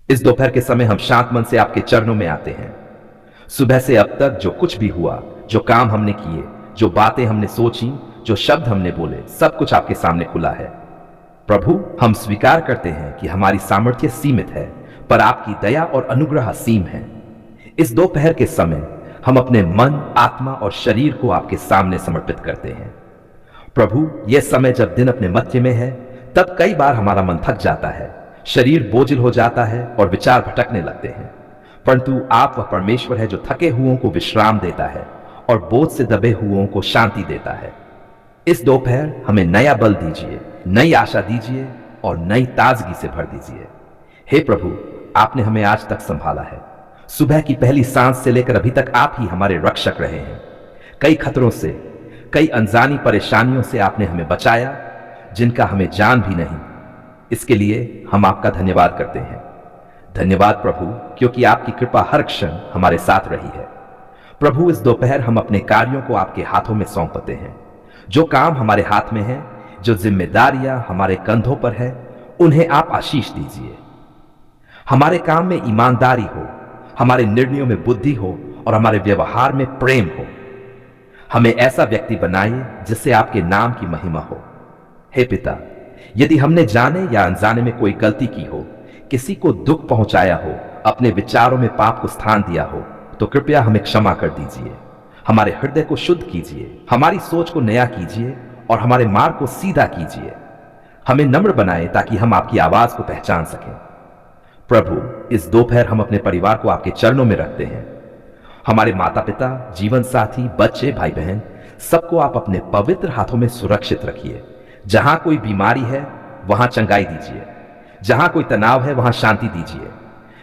इस दोपहर के समय हम शांत मन से आपके चरणों में आते हैं। सुबह से अब तक जो कुछ भी हुआ, जो काम हमने किए, जो बातें हमने सोची, जो शब्द हमने बोले, सब कुछ आपके सामने खुला है। प्रभु, हम स्वीकार करते हैं कि हमारी सामर्थ्य सीमित है, पर आपकी दया और अनुग्रह असीम है। इस दोपहर के समय हम अपने मन, आत्मा और शरीर को आपके सामने समर्पित करते हैं। प्रभु, यह समय जब दिन अपने मध्य में है, तब कई बार हमारा मन थक जाता है, शरीर बोझिल हो जाता है और विचार भटकने लगते हैं। परंतु आप वह परमेश्वर है जो थके हुओं को विश्राम देता है और बोझ से दबे हुओं को शांति देता है। इस दोपहर हमें नया बल दीजिए, नई आशा दीजिए और नई ताजगी से भर दीजिए। हे प्रभु, आपने हमें आज तक संभाला है। सुबह की पहली सांस से लेकर अभी तक आप ही हमारे रक्षक रहे हैं। कई खतरों से, कई अनजानी परेशानियों से आपने हमें बचाया, जिनका हमें जान भी नहीं। इसके लिए हम आपका धन्यवाद करते हैं। धन्यवाद प्रभु, क्योंकि आपकी कृपा हर क्षण हमारे साथ रही है। प्रभु, इस दोपहर हम अपने कार्यों को आपके हाथों में सौंपते हैं। जो काम हमारे हाथ में है, जो जिम्मेदारियां हमारे कंधों पर है, उन्हें आप आशीष दीजिए। हमारे काम में ईमानदारी हो, हमारे निर्णयों में बुद्धि हो और हमारे व्यवहार में प्रेम हो। हमें ऐसा व्यक्ति बनाइए जिससे आपके नाम की महिमा हो। हे पिता, यदि हमने जाने या अनजाने में कोई गलती की हो, किसी को दुख पहुंचाया हो, अपने विचारों में पाप को स्थान दिया हो, तो कृपया हमें क्षमा कर दीजिए। हमारे हृदय को शुद्ध कीजिए, हमारी सोच को नया कीजिए और हमारे मार्ग को सीधा कीजिए। हमें नम्र बनाए ताकि हम आपकी आवाज को पहचान सकें। प्रभु, इस दोपहर हम अपने परिवार को आपके चरणों में रखते हैं। हमारे माता पिता, जीवन साथी, बच्चे, भाई बहन, सबको आप अपने पवित्र हाथों में सुरक्षित रखिए। जहां कोई बीमारी है वहां चंगाई दीजिए, जहां कोई तनाव है वहां शांति दीजिए,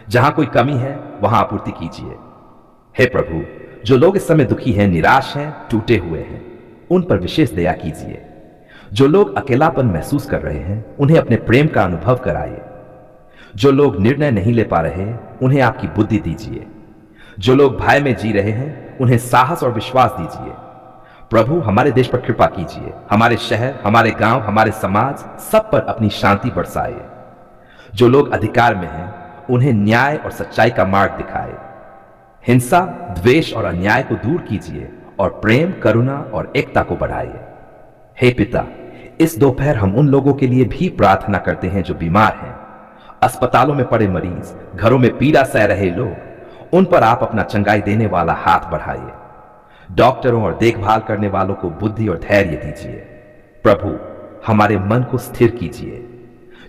जहां कोई कमी है वहां आपूर्ति कीजिए। हे प्रभु, जो लोग इस समय दुखी हैं, निराश हैं, टूटे हुए हैं, उन पर विशेष दया कीजिए। जो लोग अकेलापन महसूस कर रहे हैं, उन्हें अपने प्रेम का अनुभव कराइए। जो लोग निर्णय नहीं ले पा रहे, उन्हें आपकी बुद्धि दीजिए। जो लोग भय में जी रहे हैं, उन्हें साहस और विश्वास दीजिए। प्रभु, हमारे देश पर कृपा कीजिए। हमारे शहर, हमारे गांव, हमारे समाज, सब पर अपनी शांति बरसाइए। जो लोग अधिकार में हैं, उन्हें न्याय और सच्चाई का मार्ग दिखाए। हिंसा, द्वेष और अन्याय को दूर कीजिए और प्रेम, करुणा और एकता को बढ़ाइए। हे पिता, इस दोपहर हम उन लोगों के लिए भी प्रार्थना करते हैं जो बीमार हैं, अस्पतालों में पड़े मरीज, घरों में पीड़ा सह रहे लोग, उन पर आप अपना चंगाई देने वाला हाथ बढ़ाइए। डॉक्टरों और देखभाल करने वालों को बुद्धि और धैर्य दीजिए। प्रभु, हमारे मन को स्थिर कीजिए।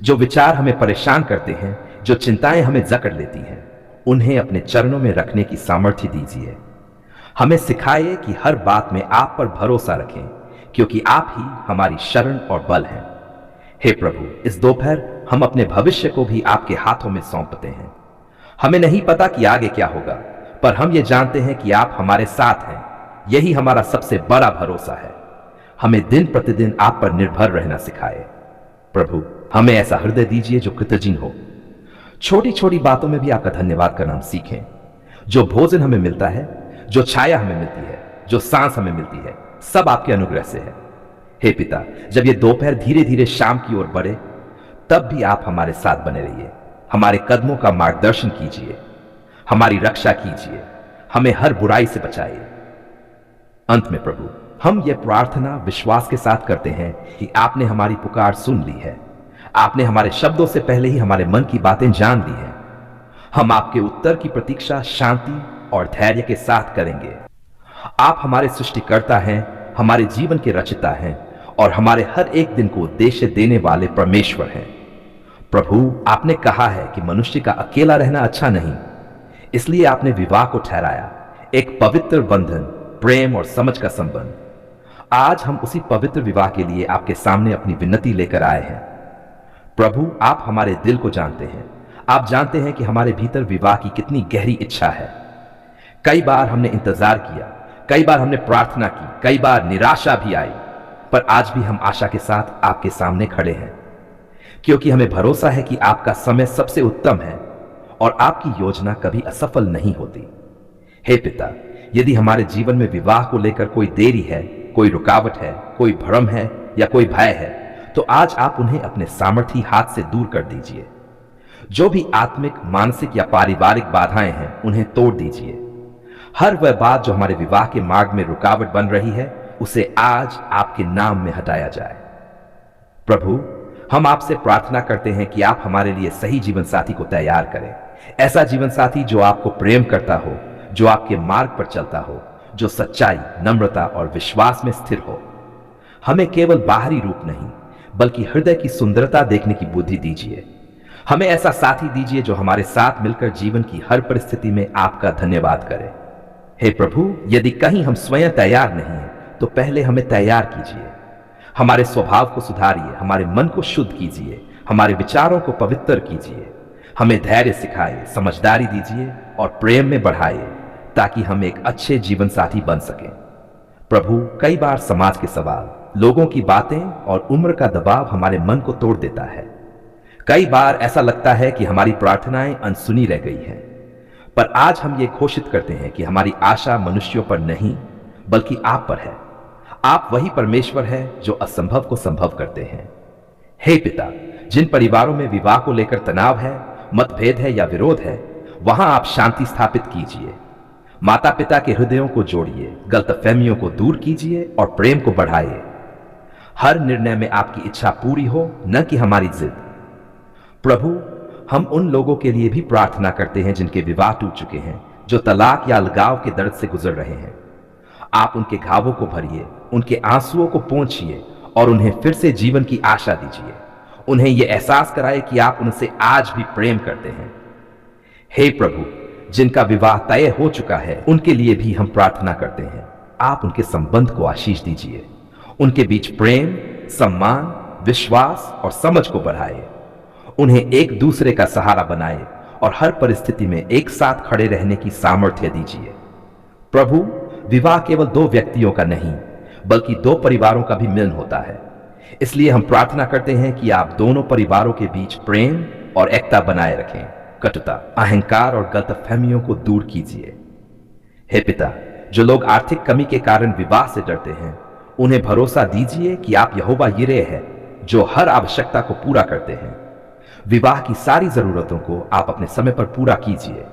जो विचार हमें परेशान करते हैं, जो चिंताएं हमें जकड़ लेती हैं, उन्हें अपने चरणों में रखने की सामर्थ्य दीजिए। हमें सिखाइए कि हर बात में आप पर भरोसा रखें, क्योंकि आप ही हमारी शरण और बल हैं। हे प्रभु, इस दोपहर हम अपने भविष्य को भी आपके हाथों में सौंपते हैं। हमें नहीं पता कि आगे क्या होगा, पर हम ये जानते हैं कि आप हमारे साथ हैं। यही हमारा सबसे बड़ा भरोसा है। हमें दिन प्रतिदिन आप पर निर्भर रहना सिखाए। प्रभु, हमें ऐसा हृदय दीजिए जो कृतज्ञ हो। छोटी छोटी बातों में भी आपका धन्यवाद करना हम सीखें। जो भोजन हमें मिलता है, जो छाया हमें मिलती है, जो सांस हमें मिलती है, सब आपके अनुग्रह से है। हे पिता, जब ये दोपहर धीरे धीरे शाम की ओर बढ़े, तब भी आप हमारे साथ बने रहिए। हमारे कदमों का मार्गदर्शन कीजिए, हमारी रक्षा कीजिए, हमें हर बुराई से बचाइए। अंत में प्रभु, हम ये प्रार्थना विश्वास के साथ करते हैं कि आपने हमारी पुकार सुन ली है। आपने हमारे शब्दों से पहले ही हमारे मन की बातें जान ली हैं। हम आपके उत्तर की प्रतीक्षा शांति और धैर्य के साथ करेंगे। आप हमारे सृष्टिकर्ता हैं, हमारे जीवन के रचिता हैं और हमारे हर एक दिन को उद्देश्य देने वाले परमेश्वर हैं। प्रभु, आपने कहा है कि मनुष्य का अकेला रहना अच्छा नहीं, इसलिए आपने विवाह को ठहराया, एक पवित्र बंधन, प्रेम और समझ का संबंध। आज हम उसी पवित्र विवाह के लिए आपके सामने अपनी विनती लेकर आए हैं। प्रभु, आप हमारे दिल को जानते हैं। आप जानते हैं कि हमारे भीतर विवाह की कितनी गहरी इच्छा है। कई बार हमने इंतजार किया, कई बार हमने प्रार्थना की, कई बार निराशा भी आई, पर आज भी हम आशा के साथ आपके सामने खड़े हैं, क्योंकि हमें भरोसा है कि आपका समय सबसे उत्तम है और आपकी योजना कभी असफल नहीं होती। हे पिता, यदि हमारे जीवन में विवाह को लेकर कोई देरी है, कोई रुकावट है, कोई भ्रम है या कोई भय है, तो आज आप उन्हें अपने सामर्थी हाथ से दूर कर दीजिए। जो भी आत्मिक, मानसिक या पारिवारिक बाधाएं हैं उन्हें तोड़ दीजिए। हर वह बात जो हमारे विवाह के मार्ग में रुकावट बन रही है उसे आज आपके नाम में हटाया जाए। प्रभु, हम आपसे प्रार्थना करते हैं कि आप हमारे लिए सही जीवन साथी को तैयार करें। ऐसा जीवन साथी जो आपको प्रेम करता हो, जो आपके मार्ग पर चलता हो, जो सच्चाई, नम्रता और विश्वास में स्थिर हो। हमें केवल बाहरी रूप नहीं बल्कि हृदय की सुंदरता देखने की बुद्धि दीजिए। हमें ऐसा साथी दीजिए जो हमारे साथ मिलकर जीवन की हर परिस्थिति में आपका धन्यवाद करे। हे प्रभु, यदि कहीं हम स्वयं तैयार नहीं हैं तो पहले हमें तैयार कीजिए। हमारे स्वभाव को सुधारिए, हमारे मन को शुद्ध कीजिए, हमारे विचारों को पवित्र कीजिए। हमें धैर्य सिखाइए, समझदारी दीजिए और प्रेम में बढ़ाइए ताकि हम एक अच्छे जीवन साथी बन सकें। प्रभु, कई बार समाज के सवाल, लोगों की बातें और उम्र का दबाव हमारे मन को तोड़ देता है। कई बार ऐसा लगता है कि हमारी प्रार्थनाएं अनसुनी रह गई हैं। पर आज हम ये घोषित करते हैं कि हमारी आशा मनुष्यों पर नहीं बल्कि आप पर है। आप वही परमेश्वर है जो असंभव को संभव करते हैं। हे पिता, जिन परिवारों में विवाह को लेकर तनाव है, मतभेद है या विरोध है, वहां आप शांति स्थापित कीजिए। माता पिता के हृदयों को जोड़िए, गलतफहमियों को दूर कीजिए और प्रेम को बढ़ाइए। हर निर्णय में आपकी इच्छा पूरी हो, न कि हमारी जिद। प्रभु, हम उन लोगों के लिए भी प्रार्थना करते हैं जिनके विवाह टूट चुके हैं, जो तलाक या अलगाव के दर्द से गुजर रहे हैं। आप उनके घावों को भरिए, उनके आंसुओं को पोंछिए और उन्हें फिर से जीवन की आशा दीजिए। उन्हें यह एहसास कराए कि आप उनसे आज भी प्रेम करते हैं। हे प्रभु, जिनका विवाह तय हो चुका है उनके लिए भी हम प्रार्थना करते हैं। आप उनके संबंध को आशीष दीजिए। उनके बीच प्रेम, सम्मान, विश्वास और समझ को बढ़ाए। उन्हें एक दूसरे का सहारा बनाए और हर परिस्थिति में एक साथ खड़े रहने की सामर्थ्य दीजिए। प्रभु, विवाह केवल दो व्यक्तियों का नहीं बल्कि दो परिवारों का भी मिलन होता है। इसलिए हम प्रार्थना करते हैं कि आप दोनों परिवारों के बीच प्रेम और एकता बनाए रखें। कटुता, अहंकार और गलतफहमियों को दूर कीजिए। हे पिता, जो लोग आर्थिक कमी के कारण विवाह से डरते हैं, उन्हें भरोसा दीजिए कि आप यहोवा यिरे हैं जो हर आवश्यकता को पूरा करते हैं। विवाह की सारी जरूरतों को आप अपने समय पर पूरा कीजिए।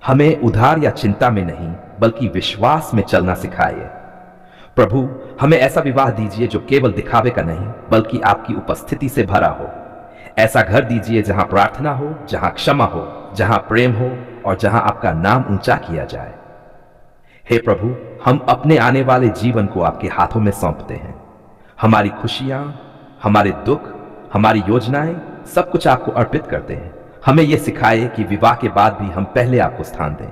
हमें उधार या चिंता में नहीं बल्कि विश्वास में चलना सिखाइए। प्रभु, हमें ऐसा विवाह दीजिए जो केवल दिखावे का नहीं बल्कि आपकी उपस्थिति से भरा हो। ऐसा घर दीजिए जहां प्रार्थना हो, जहां क्षमा हो, जहां प्रेम हो और जहां आपका नाम ऊंचा किया जाए। हे प्रभु, हम अपने आने वाले जीवन को आपके हाथों में सौंपते हैं। हमारी खुशियां, हमारे दुख, हमारी योजनाएं, सब कुछ आपको अर्पित करते हैं। हमें यह सिखाए कि विवाह के बाद भी हम पहले आपको स्थान दें।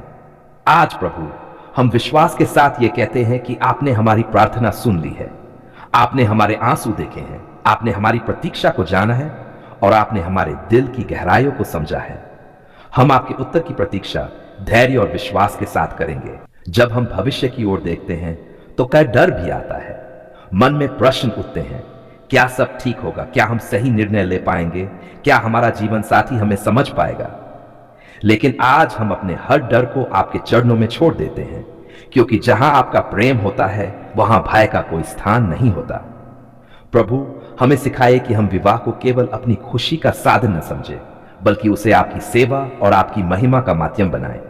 आज प्रभु, हम विश्वास के साथ ये कहते हैं कि आपने हमारी प्रार्थना सुन ली है। आपने हमारे आंसू देखे हैं, आपने हमारी प्रतीक्षा को जाना है और आपने हमारे दिल की गहराइयों को समझा है। हम आपके उत्तर की प्रतीक्षा धैर्य और विश्वास के साथ करेंगे। जब हम भविष्य की ओर देखते हैं तो कई डर भी आता है। मन में प्रश्न उठते हैं, क्या सब ठीक होगा? क्या हम सही निर्णय ले पाएंगे? क्या हमारा जीवन साथी हमें समझ पाएगा? लेकिन आज हम अपने हर डर को आपके चरणों में छोड़ देते हैं, क्योंकि जहां आपका प्रेम होता है वहां भय का कोई स्थान नहीं होता। प्रभु, हमें सिखाए कि हम विवाह को केवल अपनी खुशी का साधन न समझे बल्कि उसे आपकी सेवा और आपकी महिमा का माध्यम बनाएं।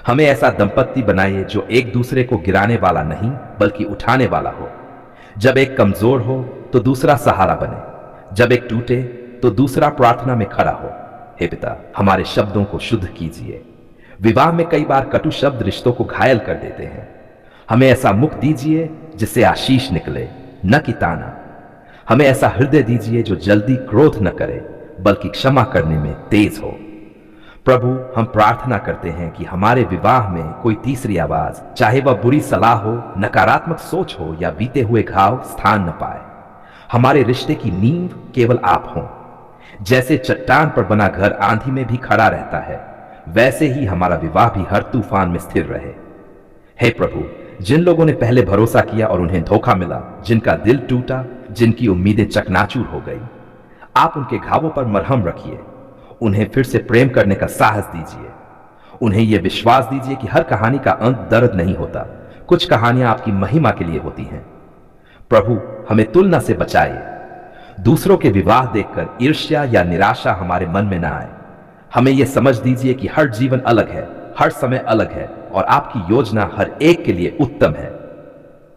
हमें ऐसा दंपत्ति बनाइए जो एक दूसरे को गिराने वाला नहीं बल्कि उठाने वाला हो। जब एक कमजोर हो तो दूसरा सहारा बने, जब एक टूटे तो दूसरा प्रार्थना में खड़ा हो। हे पिता, हमारे शब्दों को शुद्ध कीजिए। विवाह में कई बार कटु शब्द रिश्तों को घायल कर देते हैं। हमें ऐसा मुख दीजिए जिससे आशीष निकले, न कि ताना। हमें ऐसा हृदय दीजिए जो जल्दी क्रोध न करे बल्कि क्षमा करने में तेज हो। प्रभु, हम प्रार्थना करते हैं कि हमारे विवाह में कोई तीसरी आवाज, चाहे वह बुरी सलाह हो, नकारात्मक सोच हो या बीते हुए घाव, स्थान न पाए। हमारे रिश्ते की नींव केवल आप हों। जैसे चट्टान पर बना घर आंधी में भी खड़ा रहता है, वैसे ही हमारा विवाह भी हर तूफान में स्थिर रहे। हे प्रभु, जिन लोगों ने पहले भरोसा किया और उन्हें धोखा मिला, जिनका दिल टूटा, जिनकी उम्मीदें चकनाचूर हो गई, आप उनके घावों पर मरहम रखिए। उन्हें फिर से प्रेम करने का साहस दीजिए। उन्हें यह विश्वास दीजिए कि हर कहानी का अंत दर्द नहीं होता, कुछ कहानियां आपकी महिमा के लिए होती हैं। प्रभु, हमें तुलना से बचाइए। दूसरों के विवाह देखकर ईर्ष्या या निराशा हमारे मन में ना आए। हमें यह समझ दीजिए कि हर जीवन अलग है, हर समय अलग है और आपकी योजना हर एक के लिए उत्तम है।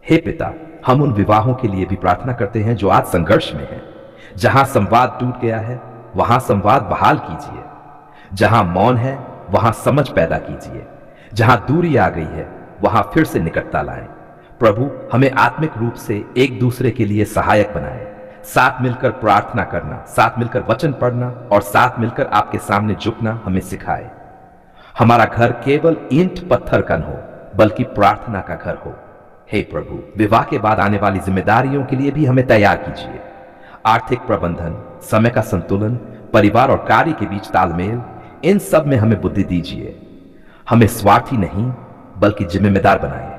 हे पिता, हम उन विवाहों के लिए भी प्रार्थना करते हैं जो आज संघर्ष में हैं। जहां संवाद टूट गया है वहां संवाद बहाल कीजिए। जहां मौन है वहां समझ पैदा कीजिए। जहां दूरी आ गई है वहां फिर से निकटता लाएं। प्रभु, हमें आत्मिक रूप से एक दूसरे के लिए सहायक बनाएं। साथ मिलकर प्रार्थना करना, साथ मिलकर वचन पढ़ना और साथ मिलकर आपके सामने झुकना हमें सिखाए। हमारा घर केवल ईंट पत्थर का न हो बल्कि प्रार्थना का घर हो। हे प्रभु, विवाह के बाद आने वाली जिम्मेदारियों के लिए भी हमें तैयार कीजिए। आर्थिक प्रबंधन, समय का संतुलन, परिवार और कार्य के बीच तालमेल, इन सब में हमें बुद्धि दीजिए। हमें स्वार्थी नहीं बल्कि जिम्मेदार बनाइए।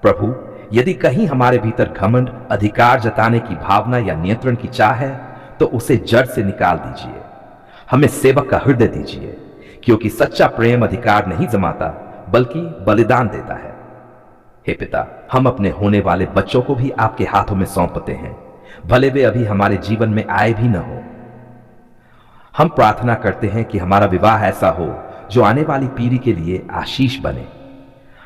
प्रभु, यदि कहीं हमारे भीतर घमंड, अधिकार जताने की भावना या नियंत्रण की चाह है तो उसे जड़ से निकाल दीजिए। हमें सेवक का हृदय दीजिए, क्योंकि सच्चा प्रेम अधिकार नहीं जमाता बल्कि बलिदान देता है। हे पिता, हम अपने होने वाले बच्चों को भी आपके हाथों में सौंपते हैं, भले वे अभी हमारे जीवन में आए भी न हो। हम प्रार्थना करते हैं कि हमारा विवाह ऐसा हो जो आने वाली पीढ़ी के लिए आशीष बने।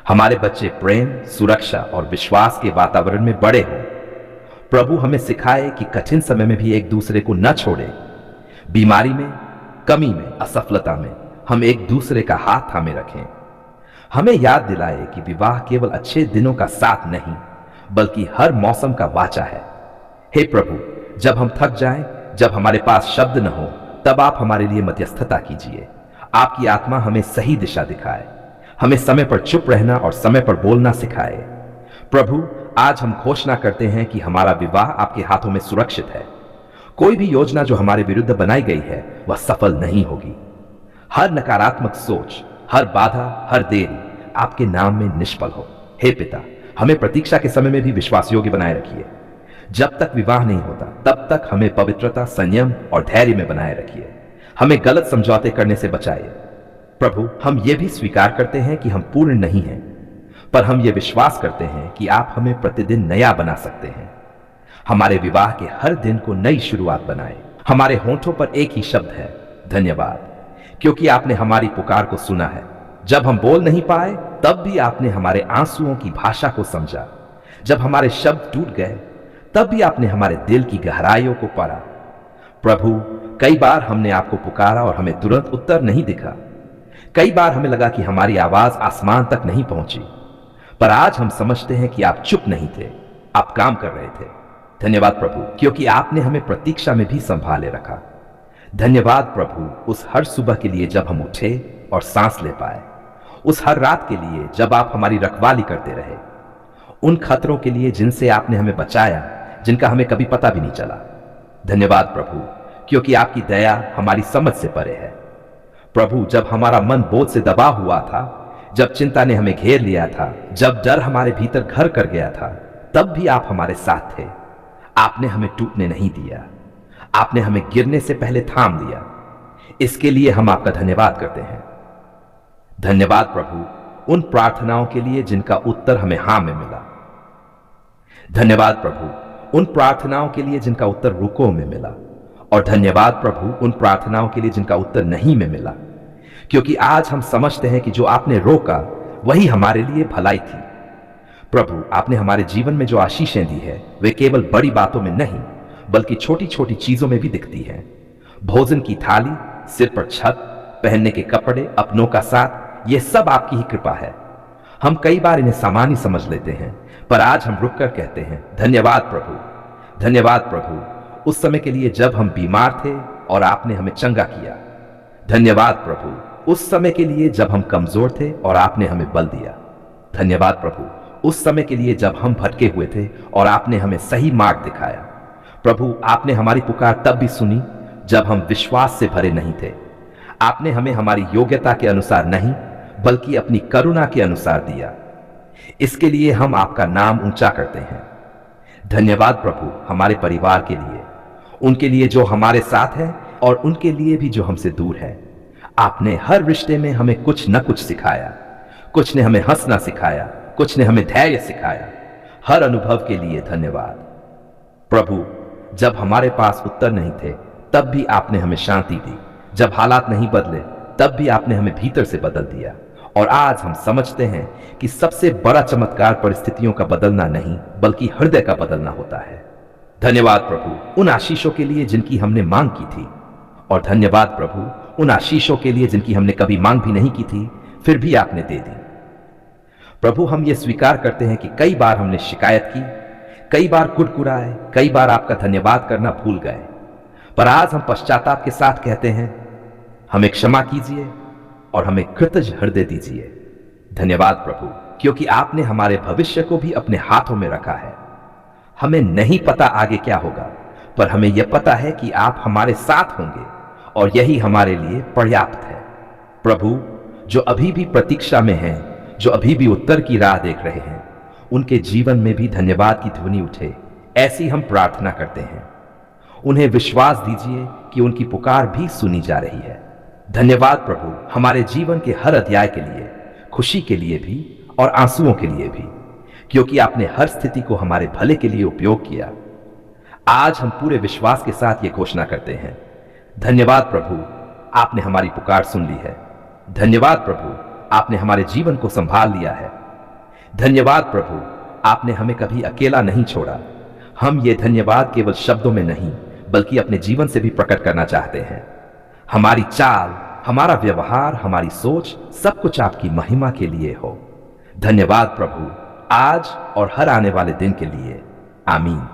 हमारे बच्चे प्रेम, सुरक्षा और विश्वास के वातावरण में बड़े हों। प्रभु, हमें सिखाए कि कठिन समय में भी एक दूसरे को न छोड़े। बीमारी में, कमी में, असफलता में हम एक दूसरे का हाथ थामे रखें। हमें याद दिलाए कि विवाह केवल अच्छे दिनों का साथ नहीं बल्कि हर मौसम का वाचा है। हे प्रभु, जब हम थक जाएं, जब हमारे पास शब्द न हो, तब आप हमारे लिए मध्यस्थता कीजिए। आपकी आत्मा हमें सही दिशा दिखाए, हमें समय पर चुप रहना और समय पर बोलना सिखाए। प्रभु, आज हम घोषणा करते हैं कि हमारा विवाह आपके हाथों में सुरक्षित है। कोई भी योजना जो हमारे विरुद्ध बनाई गई है वह सफल नहीं होगी। हर नकारात्मक सोच, हर बाधा, हर देरी आपके नाम में निष्फल हो। हे पिता, हमें प्रतीक्षा के समय में भी विश्वास योग्य बनाए रखिए। जब तक विवाह नहीं होता तब तक हमें पवित्रता, संयम और धैर्य में बनाए रखिए। हमें गलत समझौते करने से बचाइए। प्रभु, हम ये भी स्वीकार करते हैं कि हम पूर्ण नहीं हैं, पर हम ये विश्वास करते हैं कि आप हमें प्रतिदिन नया बना सकते हैं। हमारे विवाह के हर दिन को नई शुरुआत बनाए। हमारे होंठों पर एक ही शब्द है, धन्यवाद, क्योंकि आपने हमारी पुकार को सुना है। जब हम बोल नहीं पाए तब भी आपने हमारे आंसुओं की भाषा को समझा। जब हमारे शब्द टूट गए तब भी आपने हमारे दिल की गहराइयों को पढ़ा। प्रभु, कई बार हमने आपको पुकारा और हमें तुरंत उत्तर नहीं दिखा। कई बार हमें लगा कि हमारी आवाज आसमान तक नहीं पहुंची, पर आज हम समझते हैं कि आप चुप नहीं थे, आप काम कर रहे थे। धन्यवाद प्रभु, क्योंकि आपने हमें प्रतीक्षा में भी संभाले रखा। धन्यवाद प्रभु, उस हर सुबह के लिए जब हम उठे और सांस ले पाए, उस हर रात के लिए जब आप हमारी रखवाली करते रहे, उन खतरों के लिए जिनसे आपने हमें बचाया, जिनका हमें कभी पता भी नहीं चला। धन्यवाद प्रभु, क्योंकि आपकी दया हमारी समझ से परे है। प्रभु, जब हमारा मन बोझ से दबा हुआ था, जब चिंता ने हमें घेर लिया था, जब डर हमारे भीतर घर कर गया था, तब भी आप हमारे साथ थे। आपने हमें टूटने नहीं दिया, आपने हमें गिरने से पहले थाम लिया। इसके लिए हम आपका धन्यवाद करते हैं। धन्यवाद प्रभु, उन प्रार्थनाओं के लिए जिनका उत्तर हमें हां में मिला। धन्यवाद प्रभु, उन प्रार्थनाओं के लिए जिनका उत्तर रुको में मिला। और धन्यवाद प्रभु, उन प्रार्थनाओं के लिए जिनका उत्तर नहीं में मिला, क्योंकि आज हम समझते हैं कि जो आपने रोका वही हमारे लिए भलाई थी। प्रभु, आपने हमारे जीवन में जो आशीषें दी है वे केवल बड़ी बातों में नहीं बल्कि छोटी छोटी चीजों में भी दिखती हैं। भोजन की थाली, सिर पर छत, पहनने के कपड़े, अपनों का साथ, ये सब आपकी ही कृपा है। हम कई बार इन्हें सामान्य समझ लेते हैं, पर आज हम रुककर कहते हैं धन्यवाद प्रभु। धन्यवाद प्रभु, उस समय के लिए जब हम बीमार थे और आपने हमें चंगा किया। धन्यवाद प्रभु, उस समय के लिए जब हम कमजोर थे और आपने हमें बल दिया। धन्यवाद प्रभु, उस समय के लिए जब हम भटके हुए थे और आपने हमें सही मार्ग दिखाया। प्रभु, आपने हमारी पुकार तब भी सुनी जब हम विश्वास से भरे नहीं थे। आपने हमें हमारी योग्यता के अनुसार नहीं बल्कि अपनी करुणा के अनुसार दिया। इसके लिए हम आपका नाम ऊंचा करते हैं। धन्यवाद प्रभु, हमारे परिवार के लिए, उनके लिए जो हमारे साथ है और उनके लिए भी जो हमसे दूर है। आपने हर रिश्ते में हमें कुछ न कुछ सिखाया। कुछ ने हमें हंसना सिखाया, कुछ ने हमें धैर्य सिखाया। हर अनुभव के लिए धन्यवाद प्रभु। जब हमारे पास उत्तर नहीं थे तब भी आपने हमें शांति दी। जब हालात नहीं बदले तब भी आपने हमें भीतर से बदल दिया। और आज हम समझते हैं कि सबसे बड़ा चमत्कार परिस्थितियों का बदलना नहीं, बल्कि हृदय का बदलना होता है। धन्यवाद प्रभु उन आशीषों के लिए जिनकी हमने मांग की थी, और धन्यवाद प्रभु उन आशीषों के लिए जिनकी हमने कभी मांग भी नहीं की थी, फिर भी आपने दे दी। प्रभु हम ये स्वीकार करते हैं कि कई बार हमने शिकायत की, कई बार कुड़कुड़ाए, कई बार आपका धन्यवाद करना भूल गए। पर आज हम पश्चाताप के साथ कहते हैं, हमें क्षमा कीजिए और हमें कृतज्ञ हृदय दीजिए। धन्यवाद प्रभु, क्योंकि आपने हमारे भविष्य को भी अपने हाथों में रखा है। हमें नहीं पता आगे क्या होगा, पर हमें यह पता है कि आप हमारे साथ होंगे और यही हमारे लिए पर्याप्त है। प्रभु, जो अभी भी प्रतीक्षा में हैं, जो अभी भी उत्तर की राह देख रहे हैं, उनके जीवन में भी धन्यवाद की ध्वनि उठे, ऐसी हम प्रार्थना करते हैं। उन्हें विश्वास दीजिए कि उनकी पुकार भी सुनी जा रही है। धन्यवाद प्रभु हमारे जीवन के हर अध्याय के लिए, खुशी के लिए भी और आंसुओं के लिए भी, क्योंकि आपने हर स्थिति को हमारे भले के लिए उपयोग किया। आज हम पूरे विश्वास के साथ ये घोषणा करते हैं, धन्यवाद प्रभु आपने हमारी पुकार सुन ली है। धन्यवाद प्रभु आपने हमारे जीवन को संभाल लिया है। धन्यवाद प्रभु आपने हमें कभी अकेला नहीं छोड़ा। हम ये धन्यवाद केवल शब्दों में नहीं, बल्कि अपने जीवन से भी प्रकट करना चाहते हैं। हमारी चाल, हमारा व्यवहार, हमारी सोच, सब कुछ आपकी महिमा के लिए हो। धन्यवाद प्रभु आज और हर आने वाले दिन के लिए। आमीन।